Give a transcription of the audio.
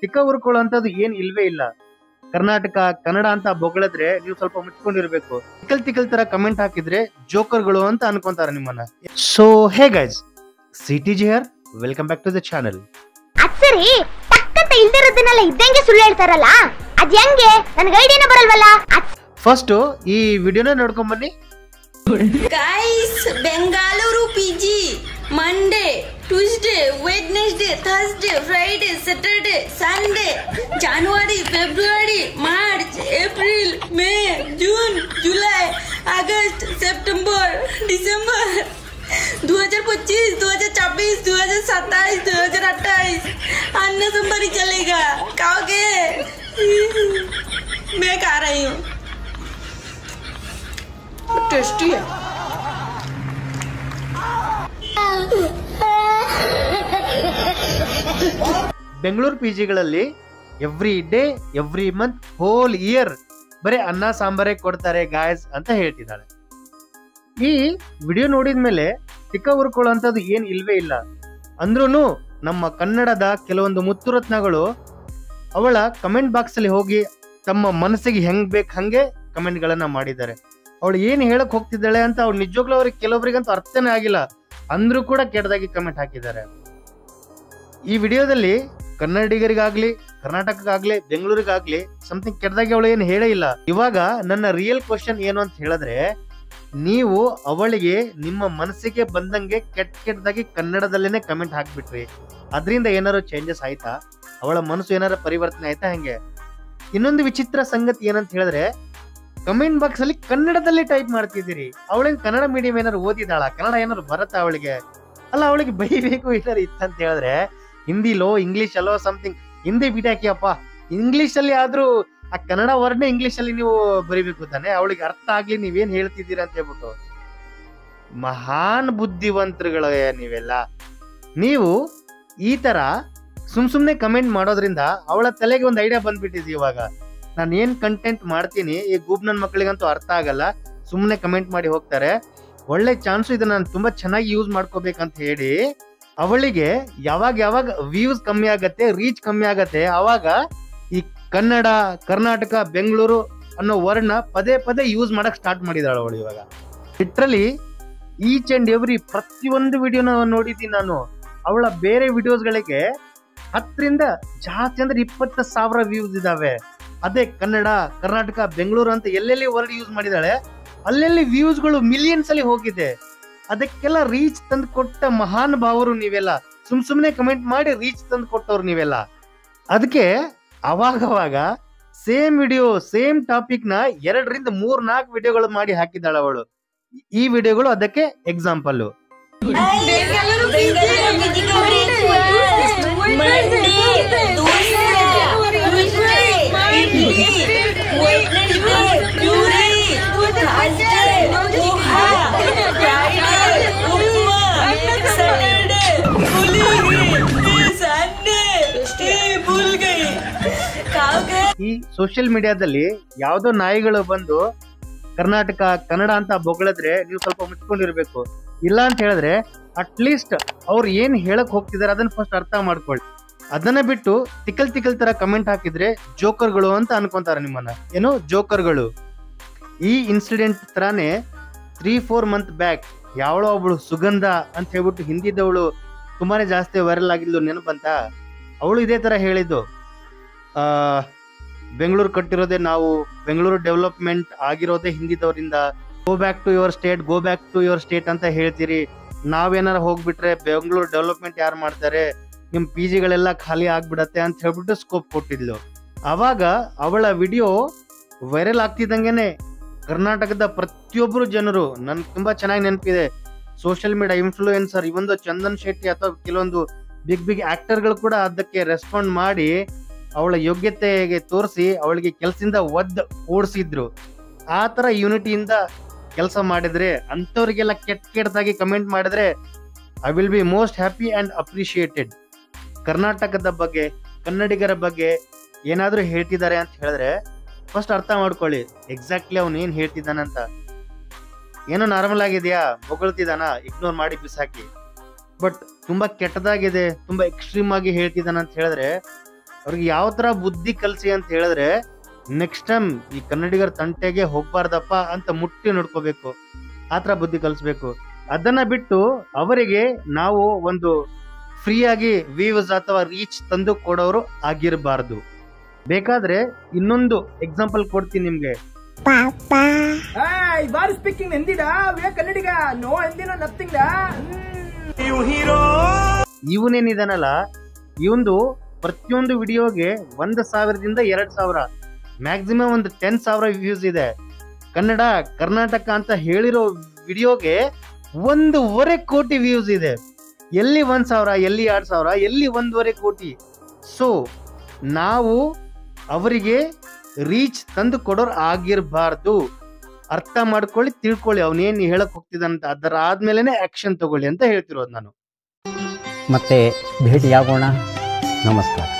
ತಿಕ್ಕ ಹುರ್ಕೊಳ್ಳೋಂಥದ್ದು ಏನ್ ಇಲ್ವೇ ಇಲ್ಲ. ಕರ್ನಾಟಕ ಕನ್ನಡ ಅಂತ ಬೊಗಳಿದ್ರೆ ನೀವು ಸ್ವಲ್ಪ ಮುಚ್ಕೊಂಡಿರ್ಬೇಕು. ತಿಕ್ಕಲ್ ತರ ಕಮೆಂಟ್ ಹಾಕಿದ್ರೆ ಜೋಕರ್ಗಳು ಅಂತ ಅನ್ಕೊಂತಾರೆ ನಿಮ್ಮನ್ನ. So hey guys, CTG here, welcome back to the channel. ಅದ್ಸರಿ ಟಕ್ಕಂತ ಇಲ್ದಿರೋದನ್ನೆಲ್ಲ ಇದ್ದಂಗೆ ಸುಳ್ಳು ಹೇಳ್ತಾರಲ್ಲ, ಅದ್ ಹೆಂಗೆ? ನನಗೆ ಐಡಿಯಾನೇ ಬರಲ್ವಲ್ಲ. ಫಸ್ಟ್ ಈ ವಿಡಿಯೋನ ನೋಡ್ಕೊಂಡ್ ಬನ್ನಿ. Guys, Bengaluru PG, Monday, Tuesday, Wednesday, Thursday, Friday, Saturday, Sunday, January, February, March, April, May, June, July, August, September, December, 2025, 2026, 2027, 2028, अन्ना संबरी चलेगा. खाओगे? मैं खा रही हूँ. टेस्टी है. ಬೆಂಗಳೂರು ಪಿಜಿಗಳಲ್ಲಿ every day, every month, whole year ಬರೀ ಅನ್ನ ಸಾಂಬಾರೇ ಕೊಡ್ತಾರೆ ಗಾಯ್ಸ್ ಅಂತ ಹೇಳ್ತಿದ್ದಾಳೆ. ಈ ವಿಡಿಯೋ ನೋಡಿದ್ಮೇಲೆ ತಿಕ್ಕ ಹುರ್ಕೊಳ್ಳೋಂಥದ್ದು ಏನ್ ಇಲ್ವೇ ಇಲ್ಲ. ಅಂದ್ರೂ ನಮ್ಮ ಕನ್ನಡದ ಕೆಲವೊಂದು ಮುತ್ತುರತ್ನಗಳು ಅವಳ ಕಮೆಂಟ್ ಬಾಕ್ಸ್ ಅಲ್ಲಿ ಹೋಗಿ ತಮ್ಮ ಮನಸ್ಸಿಗೆ ಹೆಂಗ್ ಬೇಕು ಹಂಗೆ ಕಮೆಂಟ್ ಗಳನ್ನ ಮಾಡಿದ್ದಾರೆ. ಅವಳು ಏನ್ ಹೇಳಕ್ ಹೋಗ್ತಿದ್ದಾಳೆ ಅಂತ ಅವ್ಳು ನಿಜವಾಗ್ಲೂ ಅವ್ರಿಗೆ ಕೆಲವೊಬ್ಬರಿಗಂತೂ ಅರ್ಥನೇ ಆಗಿಲ್ಲ, ಅಂದ್ರೂ ಕೂಡ ಕೆಟ್ಟದಾಗಿ ಕಮೆಂಟ್ ಹಾಕಿದ್ದಾರೆ. ಈ ವಿಡಿಯೋದಲ್ಲಿ ಕನ್ನಡಿಗರಿಗಾಗ್ಲಿ, ಕರ್ನಾಟಕಕ್ಕಾಗ್ಲಿ, ಬೆಂಗಳೂರಿಗಾಗ್ಲಿ ಸಮಥಿಂಗ್ ಕೆಟ್ಟದಾಗಿ ಅವಳು ಏನು ಹೇಳೇ ಇಲ್ಲ. ಇವಾಗ ನನ್ನ ರಿಯಲ್ ಕ್ವಶನ್ ಏನು ಅಂತ ಹೇಳಿದ್ರೆ, ನೀವು ಅವಳಿಗೆ ನಿಮ್ಮ ಮನಸ್ಸಿಗೆ ಬಂದಂಗೆ ಕೆಟ್ಟದಾಗಿ ಕನ್ನಡದಲ್ಲೇನೆ ಕಮೆಂಟ್ ಹಾಕ್ಬಿಟ್ರಿ, ಅದರಿಂದ ಏನಾದ್ರು ಚೇಂಜಸ್ ಆಯ್ತಾ? ಅವಳ ಮನಸ್ಸು ಏನಾರ ಪರಿವರ್ತನೆ ಆಯ್ತಾ? ಹೆಂಗೆ? ಇನ್ನೊಂದು ವಿಚಿತ್ರ ಸಂಗತಿ ಏನಂತ ಹೇಳಿದ್ರೆ, ಕಮೆಂಟ್ ಬಾಕ್ಸ್ ಅಲ್ಲಿ ಕನ್ನಡದಲ್ಲಿ ಟೈಪ್ ಮಾಡ್ತಿದ್ದೀರಿ. ಅವಳೇನ್ ಕನ್ನಡ ಮೀಡಿಯಂ ಏನಾರು ಓದಿದಾಳ? ಕನ್ನಡ ಏನಾರು ಬರತ್ತಾ ಅವಳಿಗೆ? ಅಲ್ಲ, ಅವಳಿಗೆ ಬೈಬೇಕು ಏನಾರು ಇತ್ತಂತ ಹೇಳಿದ್ರೆ ಹಿಂದಿಲೋ ಇಂಗ್ಲಿಷ್ ಅಲ್ಲೋ ಸಮಥಿಂಗ್. ಹಿಂದಿ ಬಿಟ್ಟಾಕಿಯಪ್ಪ, ಇಂಗ್ಲಿಷ್ ಅಲ್ಲಿ ಆದ್ರೂ ಆ ಕನ್ನಡ ವರ್ಡ್ನೇ ಇಂಗ್ಲಿಷ್ ಅಲ್ಲಿ ನೀವು ಬರಿಬೇಕು ತಾನೆ, ಅವಳಿಗೆ ಅರ್ಥ ಆಗ್ಲಿ ನೀವೇನ್ ಹೇಳ್ತಿದ್ದೀರ ಅಂತ ಹೇಳ್ಬಿಟ್ಟು. ಮಹಾನ್ ಬುದ್ಧಿವಂತರುಗಳ ನೀವೆಲ್ಲ. ನೀವು ಈ ತರ ಸುಮ್ನೆ ಕಮೆಂಟ್ ಮಾಡೋದ್ರಿಂದ ಅವಳ ತಲೆಗೆ ಒಂದು ಐಡಿಯಾ ಬಂದ್ಬಿಟ್ಟಿದೆ. ಇವಾಗ ನಾನು ಏನ್ ಕಂಟೆಂಟ್ ಮಾಡ್ತೀನಿ ಈ ಗೂಬ್ ನನ್ ಮಕ್ಕಳಿಗಂತೂ ಅರ್ಥ ಆಗಲ್ಲ, ಸುಮ್ನೆ ಕಮೆಂಟ್ ಮಾಡಿ ಹೋಗ್ತಾರೆ. ಒಳ್ಳೆ ಚಾನ್ಸು ಇದನ್ನ ನಾನು ತುಂಬಾ ಚೆನ್ನಾಗಿ ಯೂಸ್ ಮಾಡ್ಕೋಬೇಕಂತ ಹೇಳಿ ಅವಳಿಗೆ ಯಾವಾಗ ವ್ಯೂಸ್ ಕಮ್ಮಿ ಆಗತ್ತೆ, ರೀಚ್ ಕಮ್ಮಿ ಆಗತ್ತೆ, ಅವಾಗ ಈ ಕನ್ನಡ, ಕರ್ನಾಟಕ, ಬೆಂಗಳೂರು ಅನ್ನೋ ವರ್ಡ್ನ ಪದೇ ಯೂಸ್ ಮಾಡಕ್ ಸ್ಟಾರ್ಟ್ ಮಾಡಿದಾಳ ಅವಳು. ಇವಾಗ ಲಿಟ್ರಲಿ ಈಚ್ ಅಂಡ್ ಎವ್ರಿ ಪ್ರತಿಯೊಂದು ವಿಡಿಯೋನ ನೋಡಿದ್ದೀನಿ ನಾನು. ಅವಳ ಬೇರೆ ವಿಡಿಯೋಸ್ಗಳಿಗೆ 10ರಿಂದ ಜಾಸ್ತಿ ಅಂದ್ರೆ 20,000 ವ್ಯೂಸ್ ಇದಾವೆ. ಅದೇ ಕನ್ನಡ, ಕರ್ನಾಟಕ, ಬೆಂಗಳೂರು ಅಂತ ಎಲ್ಲೆಲ್ಲಿ ವರ್ಡ್ ಯೂಸ್ ಮಾಡಿದಾಳೆ ಅಲ್ಲೆಲ್ಲಿ ವ್ಯೂಸ್ಗಳು ಮಿಲಿಯನ್ಸ್ ಅಲ್ಲಿ ಹೋಗಿದೆ. ಅದಕ್ಕೆಲ್ಲ ರೀಚ್ ತಂದು ಕೊಟ್ಟ ಮಹಾನ್ ಭಾವರು ನೀವೆಲ್ಲ. ಸುಮ್ನೆ ಕಮೆಂಟ್ ಮಾಡಿ ರೀಚ್ ತಂದು ಕೊಟ್ಟವ್ರು ನೀವೆಲ್ಲ. ಅದಕ್ಕೆ ಅವಾಗವಾಗ ಸೇಮ್ ವಿಡಿಯೋ, ಸೇಮ್ ಟಾಪಿಕ್ ನ 2ರಿಂದ 3-4 ವಿಡಿಯೋಗಳು ಮಾಡಿ ಹಾಕಿದ್ದಾಳ ಅವಳು. ಈ ವಿಡಿಯೋಗಳು ಅದಕ್ಕೆ ಎಕ್ಸಾಂಪಲ್. ಈ ಸೋಷಿಯಲ್ ಮೀಡಿಯಾದಲ್ಲಿ ಯಾವ್ದೋ ನಾಯಿಗಳು ಬಂದು ಕರ್ನಾಟಕ ಕನ್ನಡ ಅಂತ ಬೊಗಳಿದ್ರೆ ನೀವು ಸ್ವಲ್ಪ ಮುಚ್ಕೊಂಡಿರ್ಬೇಕು. ಇಲ್ಲ ಅಂತ ಹೇಳಿದ್ರೆ ಅಟ್ಲೀಸ್ಟ್ ಅವ್ರು ಏನ್ ಹೇಳಕ್ ಹೋಗ್ತಿದಾರೆ ಅದನ್ನ ಫಸ್ಟ್ ಅರ್ಥ ಮಾಡ್ಕೊಳ್ಳಿ. ಅದನ್ನ ಬಿಟ್ಟು ತಿಕ್ಕಲ್ ತರ ಕಮೆಂಟ್ ಹಾಕಿದ್ರೆ ಜೋಕರ್ಗಳು ಅಂತ ಅನ್ಕೊಂತಾರೆ ನಿಮ್ಮನ್ನ. ಏನು ಜೋಕರ್ಗಳು? ಈ ಇನ್ಸಿಡೆಂಟ್ ತರಾನೇ 3-4 ಮಂತ್ ಬ್ಯಾಕ್ ಯಾವಳೋ ಒಬ್ಳು ಸುಗಂಧ ಅಂತ ಹೇಳ್ಬಿಟ್ಟು ಹಿಂದಿದ್ದವಳು ತುಂಬಾನೇ ಜಾಸ್ತಿ ವೈರಲ್ ಆಗಿದ್ಲು, ನೆನಪಂತ? ಅವಳು ಇದೇ ತರ ಹೇಳಿದ್ದು, ಬೆಂಗಳೂರು ಕಟ್ಟಿರೋದೇ ನಾವು, ಬೆಂಗಳೂರು ಡೆವಲಪ್ಮೆಂಟ್ ಆಗಿರೋದೇ ಹಿಂದಿದವರಿಂದ, go back to your state ಅಂತ ಹೇಳ್ತೀರಿ, ನಾವೇನಾರ ಹೋಗ್ಬಿಟ್ರೆ ಬೆಂಗಳೂರು ಡೆವಲಪ್ಮೆಂಟ್ ಯಾರು ಮಾಡ್ತಾರೆ, ನಿಮ್ ಪಿ ಜಿಗಳೆಲ್ಲ ಖಾಲಿ ಆಗ್ಬಿಡತ್ತೆ ಅಂತ ಹೇಳ್ಬಿಟ್ಟು ಸ್ಕೋಪ್ ಕೊಟ್ಟಿದ್ಲು. ಅವಾಗ ಅವಳ ವಿಡಿಯೋ ವೈರಲ್ ಆಗ್ತಿದ್ದಂಗೆನೆ ಕರ್ನಾಟಕದ ಪ್ರತಿಯೊಬ್ಬರು ಜನರು, ನನ್ಗೆ ತುಂಬಾ ಚೆನ್ನಾಗಿ ನೆನಪಿದೆ, ಸೋಷಿಯಲ್ ಮೀಡಿಯಾ ಇನ್ಫ್ಲೂಯೆನ್ಸರ್ ಇವೊಂದು ಚಂದನ್ ಶೆಟ್ಟಿ ಅಥವಾ ಕೆಲವೊಂದು ಬಿಗ್ ಆಕ್ಟರ್ಗಳು ಕೂಡ ಅದಕ್ಕೆ ರೆಸ್ಪಾಂಡ್ ಮಾಡಿ ಅವಳ ಯೋಗ್ಯತೆಗೆ ತೋರಿಸಿ ಅವಳಿಗೆ ಕೆಲಸದಿಂದ ಓಡಿಸಿದ್ರು. ಆ ತರ ಯೂನಿಟಿಯಿಂದ ಕೆಲಸ ಮಾಡಿದ್ರೆ, ಅಂತವ್ರಿಗೆಲ್ಲ ಕೆಟ್ಟದಾಗಿ ಕಮೆಂಟ್ ಮಾಡಿದ್ರೆ I will be most happy and appreciated. ಕರ್ನಾಟಕದ ಬಗ್ಗೆ, ಕನ್ನಡಿಗರ ಬಗ್ಗೆ ಏನಾದ್ರೂ ಹೇಳ್ತಿದ್ದಾರೆ ಅಂತ ಹೇಳಿದ್ರೆ ಫಸ್ಟ್ ಅರ್ಥ ಮಾಡ್ಕೊಳ್ಳಿ ಎಕ್ಸಾಕ್ಟ್ಲಿ ಅವ್ನು ಏನ್ ಹೇಳ್ತಿದ್ದಾನಂತ. ಏನೋ ನಾರ್ಮಲ್ ಆಗಿದೆಯಾ, ಹೊಗಳ್ತಿದಾನ, ಇಗ್ನೋರ್ ಮಾಡಿ ಬಿಸಾಕಿ. ಬಟ್ ತುಂಬಾ ಕೆಟ್ಟದಾಗಿದೆ, ತುಂಬಾ ಎಕ್ಸ್ಟ್ರೀಮ್ ಆಗಿ ಹೇಳ್ತಿದ್ದಾನ ಅಂತ ಹೇಳಿದ್ರೆ ಅವ್ರಿಗೆ ಯಾವ ತರ ಬುದ್ಧಿ ಕಲ್ಸಿ ಅಂತ ಹೇಳಿದ್ರೆ ನೆಕ್ಸ್ಟ್ ಟೈಮ್ ಈ ಕನ್ನಡಿಗರ ತಂಟೆಗೆ ಹೋಗ್ಬಾರ್ದಪ್ಪ ಅಂತ ಮುಟ್ಟಿ ನೋಡ್ಕೋಬೇಕು, ಆತರ ಬುದ್ಧಿ ಕಲಿಸ್ಬೇಕು. ಅದನ್ನ ಬಿಟ್ಟು ಅವರಿಗೆ ನಾವು ಒಂದು ಫ್ರೀ ಆಗಿ ವ್ಯೂಸ್ ಅಥವಾ ರೀಚ್ ತಂದು ಕೊಡೋರು ಆಗಿರಬಾರ್ದು. ಬೇಕಾದ್ರೆ ಇನ್ನೊಂದು ಎಕ್ಸಾಂಪಲ್ ಕೊಡ್ತೀನಿ ನಿಮ್ಗೆ. ಸ್ಪೀಕಿಂಗ್ ಎಂದಿದ ಕನ್ನಡಿಗ ನೋ ಎಂದಿನ ನಥಿಂಗ್. ಇವನೇನಿದಾನಲ್ಲ, ಇವಂದು ಪ್ರತಿಯೊಂದು ವಿಡಿಯೋಗೆ 1,000ದಿಂದ 2,000 ಮ್ಯಾಕ್ಸಿಮಮ್ ಒಂದು 10,000 ವ್ಯೂಸ್ ಇದೆ. ಕನ್ನಡ ಕರ್ನಾಟಕ ಅಂತ ಹೇಳಿರೋ ವಿಡಿಯೋಗೆ 1.5 ಕೋಟಿ ವ್ಯೂಸ್ ಇದೆ. ಎಲ್ಲಿ 1,000, ಎಲ್ಲಿ 2,000, ಎಲ್ಲಿ 1.5 ಕೋಟಿ. ಸೊ ನಾವು ಅವರಿಗೆ ರೀಚ್ ತಂದು ಕೊಡೋರು ಆಗಿರಬಾರ್ದು. ಅರ್ಥ ಮಾಡ್ಕೊಳ್ಳಿ, ತಿಳ್ಕೊಳ್ಳಿ ಅವನೇನ್ ಹೇಳಕ್ ಹೋಗ್ತಿದಂತ, ಅದರ ಆದ್ಮೇಲೆನೆ ಆಕ್ಷನ್ ತಗೊಳ್ಳಿ ಅಂತ ಹೇಳ್ತಿರೋದು ನಾನು. ಮತ್ತೆ ಭೇಟಿಯಾಗೋಣ. ನಮಸ್ಕಾರ.